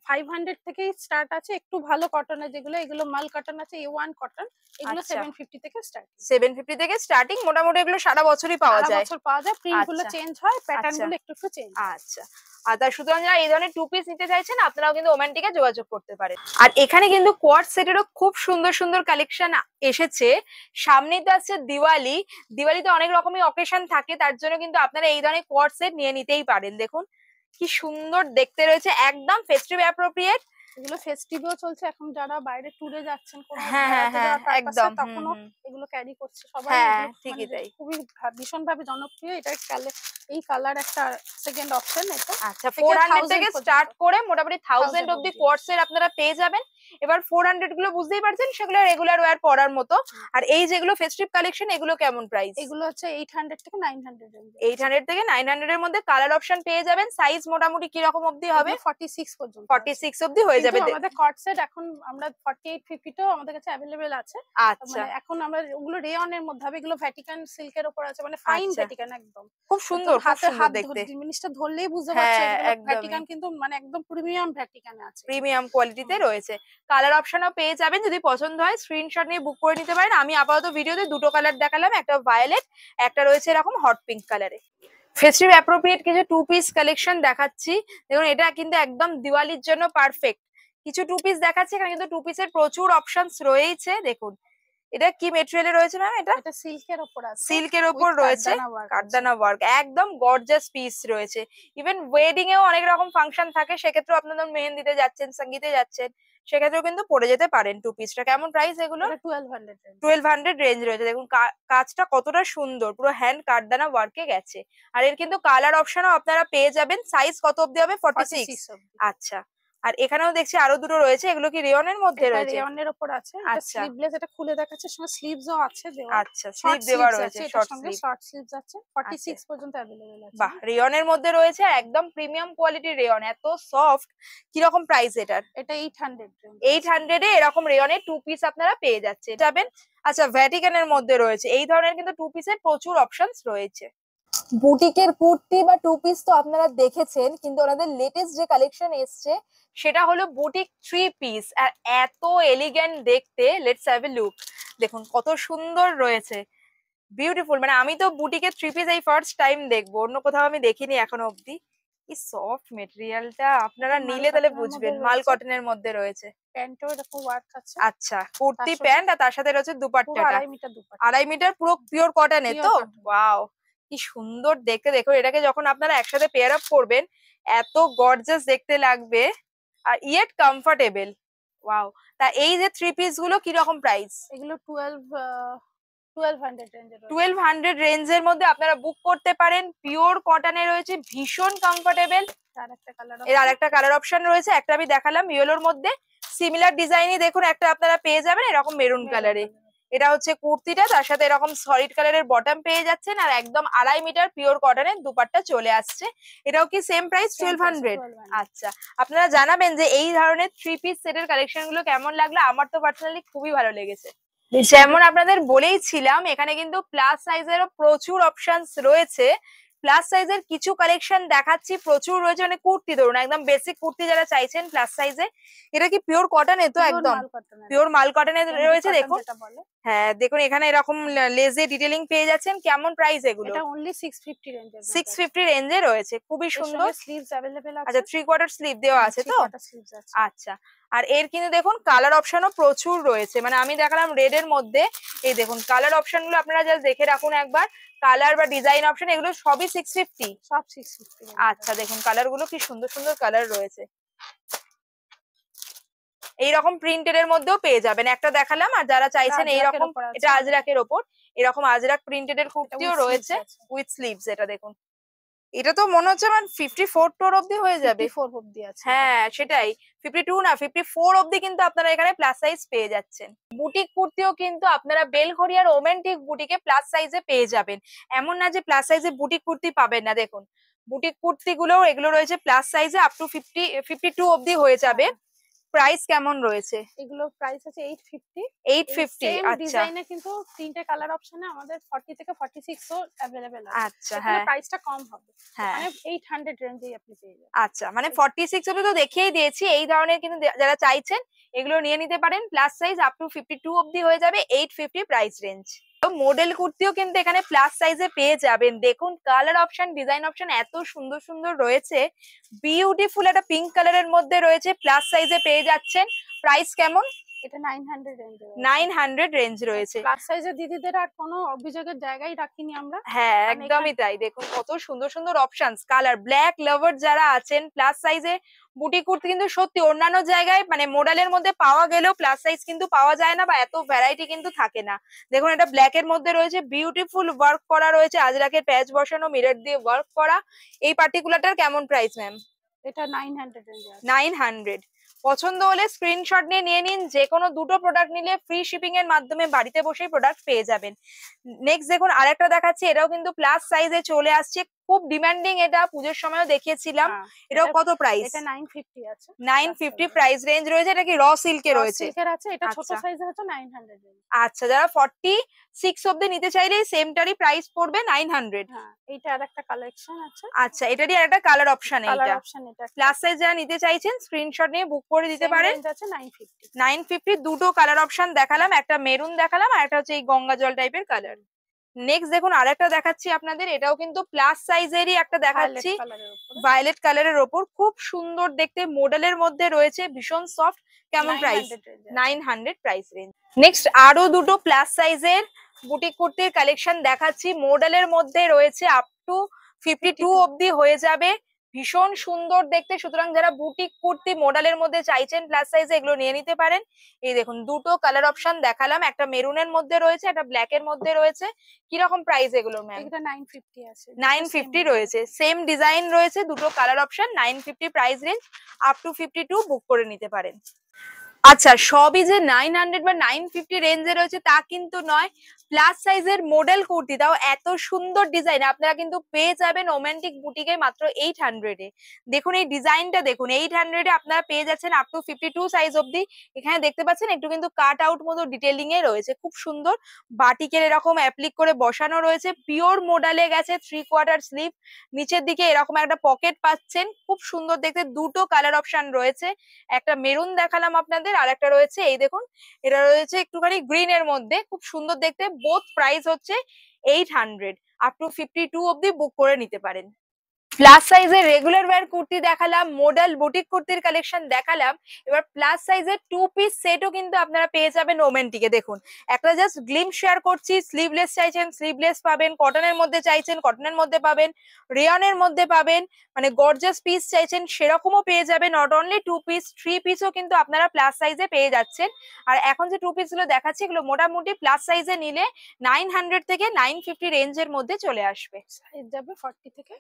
500 থেকেই স্টার্ট আছে। একটু ভালো কটনের যেগুলো, এগুলো মাল কটন আছে, A1 কটন, এগুলো 750 থেকে স্টার্ট। 750 থেকে স্টার্টিং, মোটামুটি এগুলো সারা বছরই পাওয়া যায়। সারা বছর পাওয়া যায়। প্রিন্ট গুলো চেঞ্জ হয়, প্যাটার্ন গুলো একটু চেঞ্জ। আচ্ছা, আর তার সুতরাং যারা এই ধরনের 2 পিস নিতে চাইছেন আপনারাও কিন্তু ওম্যান্টিকে যোগাযোগ করতে পারেন। আর এখানে কিন্তু কোয়ার্ড সেটেরও খুব সুন্দর সুন্দর কালেকশন এসেছে। সামনেই তো আসছে দিওয়ালি, দিওয়ালিতে অনেক রকমের অকেশন থাকে, তার জন্য কিন্তু আপনারা এই ধরনের কোয়ার্ড সেট নিয়ে নিতেই পারেন। দেখুন কি সুন্দর দেখতে রয়েছে, একদম ফেস্টিভ অ্যাপ্রোপ্রিয়েট। এগুলো ফেস্টিভও চলছে এখন, যারা বাইরে টুরে যাচ্ছেন কোনো একদম, তখনও এগুলো ক্যারি করছে সবাই। ঠিকই তাই, খুবই ভীষণ ভাবে জনপ্রিয়। এটা এই কালার একটা সেকেন্ড অপশন। এটা আচ্ছা 400 থেকে স্টার্ট করে মোটামুটি 1000 অবধি কোয়ার্ডসের আপনারা পেয়ে যাবেন। এবার 400 গুলো বুঝতেই পারছেন, সেগুলো রেগুলার ওয়্যার পরার মতো। আর এই যেগুলো ফেস্টিভ কালেকশন, এগুলো কেমন প্রাইস? এগুলো হচ্ছে 800 থেকে 900 800 থেকে 900 এর মধ্যে কালার অপশন পেয়ে যাবেন। সাইজ মোটামুটি কি রকম অবধি হবে? 46 পর্যন্ত। 46 অবধি হয়ে যাবে। আমাদের কট সেট এখন আমরা 48 50 টাও আমাদের কাছে अवेलेबल আছে। আচ্ছা, মানে এখন আমরা ওগুলো রেয়ন এর মধ্যে হবে, এগুলো ভ্যাটিকান সিল্কের উপর আছে, মানে ফাইন ভ্যাটিকান একদম। খুব সুন্দর, খুব সুন্দর দেখতে। জিনিসটা ধরলেই বুঝতে পারছেন ভ্যাটিকান, কিন্তু মানে একদম প্রিমিয়াম ভ্যাটিকানে আছে, প্রিমিয়াম কোয়ালিটিতে রয়েছে। কালার অপশনও পেয়ে যাবেন, যদি পছন্দ হয় স্ক্রিনশট নিয়ে বুক করে নিতে পারেন। আমি আপাতত ভিডিওতে দুটো কালার দেখালাম, একটা ভায়োলেট, একটা রয়েছে এরকম হট পিঙ্ক কালারে। ফেস্টিভ অ্যাপ্রোপ্রিয়েট কিছু 2 পিস কালেকশন দেখাচ্ছি। দেখুন এটা কিন্তু একদম দিওয়ালির জন্য পারফেক্ট। কিছু 2 পিস দেখাচ্ছি, এখানে কিন্তু 2 পিসের প্রচুর অপশনস রয়েছে। দেখুন এটা কি মেটেরিয়ালে রয়েছে ম্যাম? এটা সিল্কের উপর আছে, সিল্কের উপর রয়েছে, কাঠদানা ওয়ার্ক, একদম গর্জাস পিস রয়েছে। ইভেন ওয়েডিং এও অনেক রকম ফাংশন থাকে, সেক্ষেত্রে আপনারা মেহেন্দিতে যাচ্ছেন, সঙ্গীতে যাচ্ছেন, সেক্ষেত্রেও কিন্তু পরে যেতে পারেন টু পিসটা। কেমন প্রাইস এগুলো? 1200 রেঞ্জ রয়েছে। দেখুন কাজটা কতটা সুন্দর, পুরো হ্যান্ড কাঠদানা ওয়ার্কে গেছে। আর এর কিন্তু কালার অপশনও আপনারা পেয়ে যাবেন। সাইজ কত অবধি হবে? 46। আচ্ছা, আর এখানেও দেখছি আরো দুটো রয়েছে, এগুলো কি রেয়নের মধ্যে রয়েছে? রেয়নের উপর আছে, এটা স্লিভলেস, এটা খুলে দেখাচ্ছে, সঙ্গে স্লিভসও আছে দেওয়া। আচ্ছা, স্লিভ দেওয়া রয়েছে, শর্ট স্লিভস আছে, 46 পর্যন্ত अवेलेबल আছে। বাহ, রেয়নের মধ্যে রয়েছে, একদম প্রিমিয়াম কোয়ালিটির রেয়ন, এত সফট। কি রকম প্রাইস এটার? এটা 800 800 এ এরকম রেয়নের টু পিস আপনারা পেয়ে যাবেন। আচ্ছা, ভ্যাটিকানের মধ্যে রয়েছে। এই ধরনের কিন্তু টু পিসের প্রচুর অপশনস রয়েছে। বুটিকের কুর্তি বা টু পিস তো আপনারা দেখেছেন, কিন্তু ওনাদের লেটেস্ট যে কালেকশন এসছে সেটা হলো বুটিক থ্রি পিস। আর এত এলিগেন্ট দেখতে, লেটস হ্যাভ এ লুক। দেখুন কত সুন্দর রয়েছে, বিউটিফুল। মানে আমি তো বুটিকের থ্রি পিস এই ফার্স্ট টাইম দেখবো, অন্য কোথাও আমি দেখিনি এখনো অব্দি। কি সফট মেটেরিয়ালটা, আপনারা নিলে তাহলে বুঝবেন। মাল কটনের মধ্যে রয়েছে, প্যান্টও এরকম ওয়ার্ক আছে। আচ্ছা, কুর্তি প্যান্ট, আর তার সাথে রয়েছে দুপাট্টাটা 2.5 মিটার দুপাট্টা, 2.5 মিটার, পুরো পিওর কটনে তো। ওয়াও, কি সুন্দর দেখতে। দেখো এটাকে যখন আপনারা একসাথে পেয়ার আপ করবেন, এত গর্জাস দেখতে লাগবে, আর ইয়েট কমফোর্টেবল। ওয়াও। তা এই যে থ্রি পিস গুলো কি রকম প্রাইস? এগুলো 1200 রেঞ্জের। 1200 রেঞ্জের মধ্যে আপনারা বুক করতে পারেন। পিওর কটনে রয়েছে, ভীষণ কমফোর্টেবল। এর আরেকটা কালার অপশন রয়েছে, একটা আমি দেখালাম ইয়েলোর মধ্যে, সিমিলার ডিজাইনই দেখুন একটা আপনারা পেয়ে যাবেন এরকম মেরুন কালারে। এটা হচ্ছে কুর্তিটা, তার সাথে এরকম সলিড কালারের বটম পেয়ে যাচ্ছেন, আর একদম 2.5 মিটার পিওর কটনের দুপাট্টা চলে আসছে। এটাও কি সেম প্রাইস 1200? আচ্ছা, আপনারা জানাবেন যে এই ধরনের থ্রি পিস সেটের কালেকশন গুলো কেমন লাগলো। আমার তো পার্সোনালি খুবই ভালো লেগেছে। যেমন আপনাদের বলেইছিলাম, এখানে কিন্তু প্লাস সাইজেরও প্রচুর অপশনস রয়েছে। প্লাস সাইজের কিছু কালেকশন দেখাচ্ছি, প্রচুর রয়েছে। মানে কুর্তি ধরুন, একদম বেসিক কুর্তি যারা চাইছেন প্লাস সাইজে, এটা কি পিওর কটনে? তো একদম পিওর মাল কটনে রয়েছে। দেখুন, হ্যাঁ দেখুন, এখানে এরকম লেজে ডিটেইলিং পেয়ে যাচ্ছেন। কেমন প্রাইস এগুলো? এটা অনলি 650 রেঞ্জে। 650 রেঞ্জে রয়েছে, খুবই সুন্দর। স্লিভস अवेलेबल আছে। আচ্ছা, 3/4 স্লিভ দেওয়া আছে তো? আচ্ছা, আর এর কিন্তু দেখুন কালার অপশনও প্রচুর রয়েছে। মানে আমি দেখালাম রেড এর মধ্যে, এই দেখুন কালার অপশন গুলো আপনারা জাস্ট দেখে রাখুন একবার। কালার বা ডিজাইন অপশন এগুলো সবই 650, সব 650। আচ্ছা, দেখুন কালার গুলো কি সুন্দর সুন্দর কালার রয়েছে। এইরকম প্রিন্টেড এর মধ্যেও পেয়ে যাবেন, একটা দেখালাম। আর যারা চাইছেন এইরকম, এটা আজরাকের ওপর এরকম আজরাক প্রিন্টেড এর কুর্তিও রয়েছে উইথ স্লিভস। এটা দেখুন, এটা তো মনে হচ্ছে মানে 54 টোর অবধি হয়ে যাবে। 54 অবধি আছে। হ্যাঁ সেটাই, 52 না 54 অবধি কিন্তু আপনারা এখানে প্লাস সাইজ পেয়ে যাচ্ছেন। বুটিক কুর্তিও কিন্তু আপনারা বেলঘড়িয়ার ওমেন্টিক বুটিকে প্লাস সাইজে পেয়ে যাবেন। এমন না যে প্লাস সাইজে বুটিক কুর্তি পাবেন না। দেখুন বুটিক কুর্তিগুলো এগুলো রয়েছে প্লাস সাইজে আপ টু 52 অবধি হয়ে যাবে। প্রাইস কেমন রয়েছে? এগুলো প্রাইস আছে 850। 850, আচ্ছা। ডিজাইনে কিন্তু তিনটে কালার অপশনে আমাদের 40 থেকে 46 ও अवेलेबल আছে। আচ্ছা, হ্যাঁ, প্রাইসটা কম হবে। হ্যাঁ, মানে 800 রেঞ্জেই আপনি পেয়ে যাবেন। আচ্ছা, মানে 46 অবধি তো দেখিয়েই দিয়েছি। এই ধরনের কিন্তু যারা চাইছেন এগুলো নিয়ে নিতে পারেন। প্লাস সাইজ আপ টু 52 অবধি হয়ে যাবে, 850 প্রাইস রেঞ্জ। মডেল কুর্তিও কিন্তু এখানে প্লাস সাইজে পেয়ে যাবেন। দেখুন কালার অপশন, ডিজাইন অপশন এত সুন্দর সুন্দর রয়েছে। বিউটিফুল একটা পিঙ্ক কালারের মধ্যে রয়েছে, প্লাস সাইজে পেয়ে যাচ্ছেন। প্রাইস কেমন? এটা 900 রেঞ্জ। 900 রেঞ্জ রয়েছে। প্লাস সাইজের দিদিদের আর কোনো অভিযোগের জায়গায় রাখিনি আমরা। হ্যাঁ একদমই তাই। দেখুন কত সুন্দর সুন্দর অপশনস। কালার ব্ল্যাক লাভার যারা আছেন, প্লাস সাইজে বুটি কুর্তি কিন্তু সত্যি অন্যান্য জায়গায় মানে মডেলের মধ্যে পাওয়া গেলেও প্লাস সাইজ কিন্তু পাওয়া যায় না, বা এত ভ্যারাইটি কিন্তু থাকে না। দেখুন এটা ব্ল্যাক এর মধ্যে রয়েছে, বিউটিফুল ওয়ার্ক করা রয়েছে, আজরাকের প্যাচ বসানো, মিরর দিয়ে ওয়ার্ক করা। এই পার্টিকুলারটার কেমন প্রাইস ম্যাম? এটা 900 রেঞ্জে। 900। পছন্দ হলে স্ক্রিনশট নিয়ে নিন। যে কোনো দুটো প্রোডাক্ট নিলে ফ্রি শিপিং এর মাধ্যমে বাড়িতে বসেই প্রোডাক্ট পেয়ে যাবেন। নেক্সট দেখুন আরেকটা দেখাচ্ছি, এটাও কিন্তু প্লাস সাইজে চলে আসছে, খুব ডিমান্ডিং। এটা পুজোর সময়ও দেখিয়েছিলাম। এটাও কত প্রাইস? এটা 950 আছে। 950 প্রাইস রেঞ্জ রয়েছে। এটা কি র সিল্কে রয়েছে? সিল্কের আছে। এটা ছোট সাইজে হচ্ছে 900 রেঞ্জ। আচ্ছা, যারা 46 অবধি নিতে চাইলে সেমটারই প্রাইস পড়বে 900। হ্যাঁ, এটা আরেকটা কালেকশন আছে। আচ্ছা, এটারই আরেকটা কালার অপশন। কালার অপশন এটা প্লাস সাইজ যারা নিতে চাইছেন স্ক্রিনশট নিয়ে বুক করে দিতে পারেন। রেঞ্জ আছে 950। 950 দুটো কালার অপশন দেখালাম, একটা মেরুন দেখালাম আর একটা হচ্ছে এই গঙ্গা জল টাইপের কালার। নেক্সট দেখুন আরেকটা দেখাচ্ছি আপনাদের, এটাও কিন্তু প্লাস সাইজেরই একটা দেখাচ্ছি, ভায়োলেট কালারের ওপর, খুব সুন্দর দেখতে, মডেলের মধ্যে রয়েছে, ভীষণ সফট। কেমন প্রাইস? 900 price range. নেক্সট আরো দুটো প্লাস সাইজের বুটিক কুর্তির কালেকশন দেখাচ্ছি, মডেলের মধ্যে রয়েছে, আপ টু 52 অবধি হয়ে যাবে, ভীষণ সুন্দর দেখতে। সুতরাং যারা বুটিক কুর্তি মডেলের মধ্যে চাইছেন প্লাস সাইজে, এগুলো নিয়ে নিতে পারেন। এই দেখুন দুটো কালার অপশন দেখালাম, একটা মেরুনের মধ্যে রয়েছে, একটা ব্ল্যাক এর মধ্যে রয়েছে। কিরকম প্রাইস এগুলো ম্যাম? এটা 950 আছে, 950 রয়েছে, সেম ডিজাইন রয়েছে, দুটো colour option, 950 price range, up to 52 বুক করে নিতে পারেন। আচ্ছা, সবই যে 900 বা 950 রেঞ্জে রয়েছে তা কিন্তু নয়, প্লাস সাইজের মডেল কুর্তি, তাও এত সুন্দর ডিজাইন আপনারা কিন্তু পেয়ে যাবেন রোমান্টিক বুটিকে মাত্র 800 এ। দেখুন এই ডিজাইনটা দেখুন, 800 এ আপনারা পেয়ে যাচ্ছেন আপ টু 52 সাইজ অবধি। এখানে দেখতে পাচ্ছেন একটু কিন্তু কাট আউট মতো ডিটেইলিং এ রয়েছে, খুব সুন্দর বাটিকের এরকম অ্যাপ্লিক করে বসানো রয়েছে, পিওর মডেলে গেছে, 3/4 স্লিভ, নিচের দিকে এরকম একটা পকেট পাচ্ছেন, খুব সুন্দর দেখতে। দুটো কালার অপশন রয়েছে, একটা মেরুন দেখালাম আপনাদের, আর একটা রয়েছে এই দেখুন, এটা রয়েছে একটুখানি গ্রিন এর মধ্যে, খুব সুন্দর দেখতে। বোথ প্রাইস হচ্ছে 800, আপ টু 52 অবধি বুক করে নিতে পারেন। প্লাস সাইজের রেগুলার ওয়্যার কুর্তি দেখালাম, মডেল বুটিক কুর্তির কালেকশন দেখালাম, এবার প্লাস সাইজের 2 পিস সেটও কিন্তু আপনারা পেয়ে যাবেন রোমান্টিকে। দেখুন একটা জাস্ট গ্লিম শেয়ার করছি, স্লিভলেস চাইছেন স্লিভলেস পাবেন, কটনের মধ্যে চাইছেন কটনের মধ্যে পাবেন, রেয়নের মধ্যে পাবেন, মানে গর্জাস পিস চাইছেন সেরকমও পেয়ে যাবেন। নট অনলি 2 পিস, 3 পিসও কিন্তু আপনারা প্লাস সাইজে পেয়ে যাচ্ছেন। আর এখন যে 2 পিস গুলো দেখাচ্ছি এগুলো মোটামুটি প্লাস সাইজে নিলে 900 থেকে 950 রেঞ্জের মধ্যে চলে আসবে। সাইজ যাবে 40 থেকে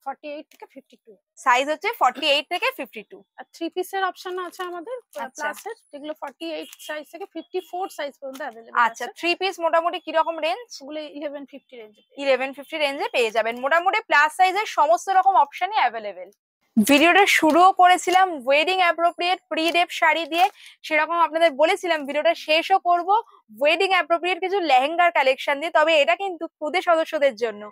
48 থেকে 52, সাইজ হচ্ছে 48 থেকে 52। আর 3 পিসের অপশন আছে আমাদের প্লাসের, যেগুলো 48 সাইজ থেকে 54 সাইজ পর্যন্ত अवेलेबल আছে। আচ্ছা, 3 পিস মোটামুটি কি রকম রেঞ্জ? ওগুলো 1150 রেঞ্জে, 1150 রেঞ্জে পেয়ে যাবেন। মোটামুটি প্লাস সাইজের সমস্ত রকম অপশনই अवेलेबल। ভিডিওটা শুরুও করেছিলাম wedding appropriate pre drape sari দিয়ে, সেরকম আপনাদের বলেছিলাম ভিডিওটা শেষও করব ওয়েডিং অ্যাপ্রোপ্রিয়েট কিছু লেহেঙ্গার কালেকশন দিয়ে, তবে এটা কিন্তু খুদে সদস্যদের জন্য।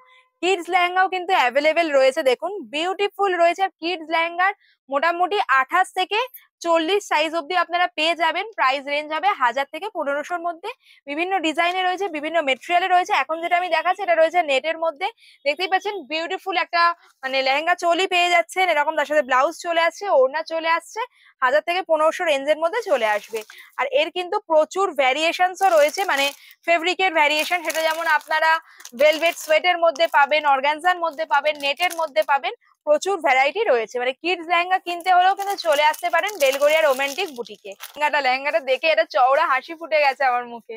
কিডস লেহেঙ্গাও কিন্তু অ্যাভেলেবেল রয়েছে, দেখুন বিউটিফুল রয়েছে। কিডস লেহেঙ্গার মোটামুটি 28 থেকে 40 সাইজ অবধি আপনারা পেয়ে যাবেন। প্রাইস রেঞ্জ হবে 1000 থেকে 1500-র মধ্যে। বিভিন্ন ডিজাইনে রয়েছে, বিভিন্ন মেটেরিয়ালে রয়েছে। এখন যেটা আমি দেখাচ্ছি এটা রয়েছে নেটের মধ্যে, দেখতেই পাচ্ছেন বিউটিফুল একটা মানে লেহেঙ্গা চোলি পেয়ে যাচ্ছেন এরকম, তার সাথে ব্লাউজ চলে আসছে, ওড়না চলে আসছে, 1000 থেকে 1500 রেঞ্জের মধ্যে চলে আসবে। আর এর কিন্তু প্রচুর ভ্যারিয়েশনসও রয়েছে, মানে ফেব্রিকের ভ্যারিয়েশন, সেটা যেমন আপনারা ভেলভেট সোয়েটের মধ্যে পাবেন, অর্গানজার মধ্যে পাবেন, নেটের মধ্যে পাবেন, প্রচুর ভ্যারাইটি রয়েছে। মানে কিডস লেহেঙ্গা কিনতে হলেও কিন্তু চলে আসতে পারেন বেলগড়িয়া রোমান্টিক বুটিকে। লেহেঙ্গাটা দেখে এটা চওড়া হাসি ফুটে গেছে আমার মুখে,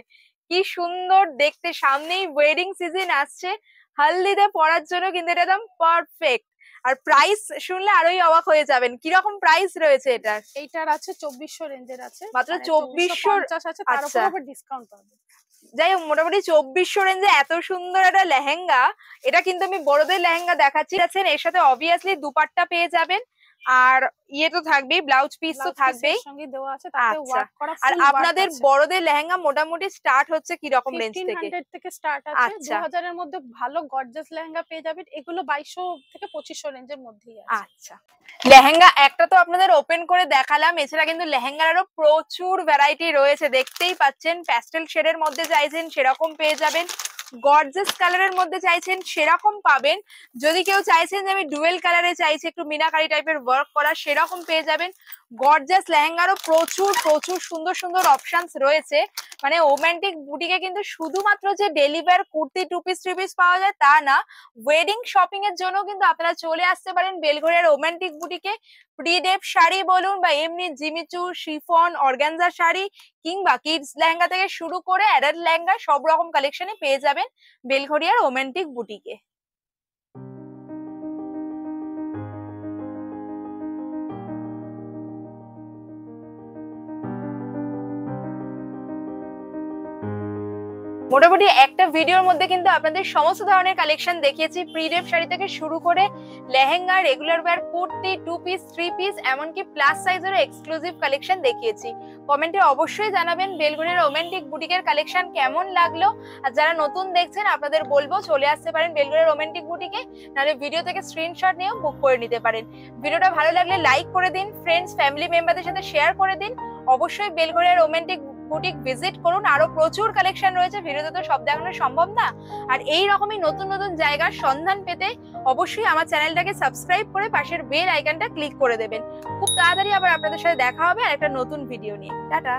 কি সুন্দর দেখতে। সামনেই ওয়েডিং সিজন আসছে, হলদিতে পরার জন্য কিন্তু এটা একদম পারফেক্ট। আর প্রাইস শুনলে আরোই অবাক হয়ে যাবেন, কিরকম প্রাইস রয়েছে এটার? এইটার আছে 2400 রেঞ্জের আছে, মাত্র 2450 আছে, তার উপর আবার ডিসকাউন্ট পাবে। যাই হোক, মোটামুটি 2400 রেঞ্জে এত সুন্দর একটা লেহেঙ্গা, এটা কিন্তু আমি বড়দের লেহেঙ্গা দেখাচ্ছি। এর সাথে অবভিয়াসলি দুপাট্টা পেয়ে যাবেন, আর ইয়ে তো থাকবেই, ব্লাউজ পিস তো থাকবেই সঙ্গে দেওয়া আছে, তাতে ওয়ার্ক করা। আর আপনাদের বড়দের লেহেঙ্গা মোটামুটি স্টার্ট হচ্ছে কি রকম রেঞ্জ থেকে? 1500 থেকে স্টার্ট আছে, 2000 এর মধ্যে ভালো গর্জাস লেহেঙ্গা পেয়ে যাবেন। এগুলো 2200 থেকে 2500 রেঞ্জের মধ্যেই আছে। আচ্ছা, লেহেঙ্গা একটা তো আপনাদের ওপেন করে দেখালাম, এছাড়া কিন্তু লেহেঙ্গার আরো প্রচুর ভ্যারাইটি রয়েছে, দেখতেই পাচ্ছেন। প্যাস্টেল শেডের মধ্যে চাইছেন সেরকম পেয়ে যাবেন, গর্জাস কালারের মধ্যে চাইছেন সেরকম পাবেন, যদি কেউ চাইছেন যে আমি ডুয়েল কালারে চাইছি একটু মিনাকারি টাইপের ওয়ার্ক করা, সেরকম পেয়ে যাবেন। গর্জাস লেহেঙ্গারও প্রচুর প্রচুর সুন্দর সুন্দর অপশনস রয়েছে। মানে রোমান্টিক বুটিকে কিন্তু শুধুমাত্র যে daily wear kurti 2 piece 3 piece পাওয়া যায় তা না, ওয়েডিং শপিং এর জন্য কিন্তু আপনারা চলে আসতে পারেন বেলঘড়িয়ার রোমান্টিক বুটিকে। প্রি ডেপ শাড়ি বলুন বা এমনি জিমিচু, শিফন, অর্গানজা শাড়ি কিংবা কিডস লেহেঙ্গা থেকে শুরু করে অ্যাডাল্ট লেহেঙ্গা সব রকম কালেকশনে পেয়ে যাবেন বেলঘড়িয়ার রোমান্টিক বুটিকে। মোটামুটি একটা ভিডিওর মধ্যে কিন্তু আপনাদের সমস্ত ধরনের কালেকশন দেখিয়েছি, প্রি ডেপ শাড়ি থেকে শুরু করে lehenga, regular wire kurti, 2 piece 3 piece, এমনকি প্লাস সাইজেরও এক্সক্লুসিভ কালেকশন দেখিয়েছি। কমেন্টে অবশ্যই জানাবেন বেলঘড়িয়ার রোমান্টিক বুটিকের কালেকশন কেমন লাগলো। আর যারা নতুন দেখছেন আপনাদের বলবো চলে আসতে পারেন বেলঘড়িয়ার রোমান্টিক বুটিকে, নাহলে ভিডিও থেকে স্ক্রিনশট নিয়েও বুক করে নিতে পারেন। ভিডিওটা ভালো লাগলে লাইক করে দিন, ফ্রেন্ডস ফ্যামিলি মেম্বারদের সাথে শেয়ার করে দিন। অবশ্যই বেলঘড়িয়ার রোমান্টিক বুটিক ভিজিট করুন, আরো প্রচুর কালেকশন রয়েছে, ভিডিওতে তো সব দেখানো সম্ভব না। আর এই রকমই নতুন নতুন জায়গার সন্ধান পেতে অবশ্যই আমার চ্যানেলটাকে সাবস্ক্রাইব করে পাশের বেল আইকনটা ক্লিক করে দেবেন। খুব তাড়াতাড়ি আবার আপনাদের সাথে দেখা হবে আর একটা নতুন ভিডিও নিয়ে। টাটা।